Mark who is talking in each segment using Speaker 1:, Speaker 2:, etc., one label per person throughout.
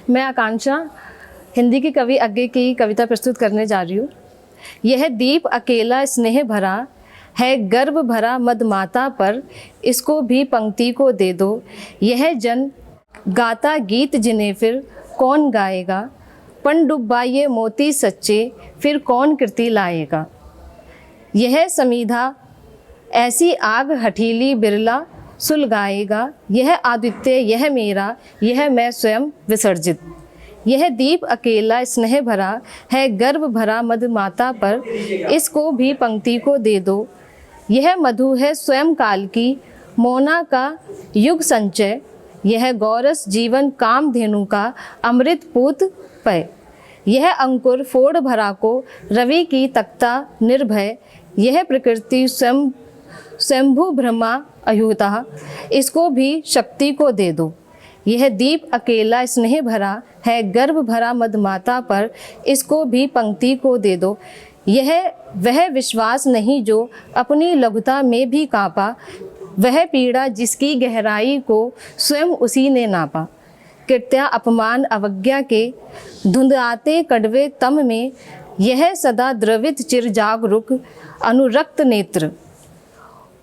Speaker 1: मैं आकांक्षा हिंदी की कवि अज्ञे की कविता प्रस्तुत करने जा रही हूँ। यह दीप अकेला स्नेह भरा है, गर्व भरा मदमाता पर, इसको भी पंक्ति को दे दो। यह जन गाता गीत जिन्हें फिर कौन गाएगा, पन डुबाइए मोती सच्चे, फिर कौन कृति लाएगा। यह समीधा ऐसी आग हठीली बिरला सुलगाएगा, यह आदित्य यह मेरा, यह मैं स्वयं विसर्जित। यह दीप अकेला स्नेह भरा है, गर्व भरा मदमाता पर, इसको भी पंक्ति को दे दो। यह मधु है स्वयं काल की मोना का युग संचय, यह गौरस जीवन कामधेनु का अमृत पूत पय। यह अंकुर फोड़ भरा को रवि की तख्ता निर्भय, यह प्रकृति स्वयंभू ब्रह्मा अयुता, इसको भी शक्ति को दे दो। यह दीप अकेला स्नेह भरा है, गर्व भरा मदमाता पर, इसको भी पंक्ति को दे दो। यह वह विश्वास नहीं जो अपनी लघुता में भी कांपा, वह पीड़ा जिसकी गहराई को स्वयं उसी ने नापा। कृत्या अपमान अवज्ञा के धुंधाते कड़वे तम में, यह सदा द्रवित चिर जागरूक अनुरक्त नेत्र।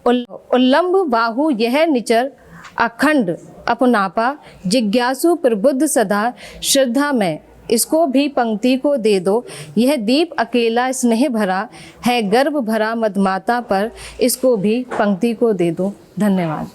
Speaker 1: उल्लंब बाहु यह निचर अखंड अपनापा, जिज्ञासु प्रबुद्ध सदा श्रद्धा में, इसको भी पंक्ति को दे दो। यह दीप अकेला स्नेह भरा है, गर्व भरा मदमाता पर, इसको भी पंक्ति को दे दो। धन्यवाद।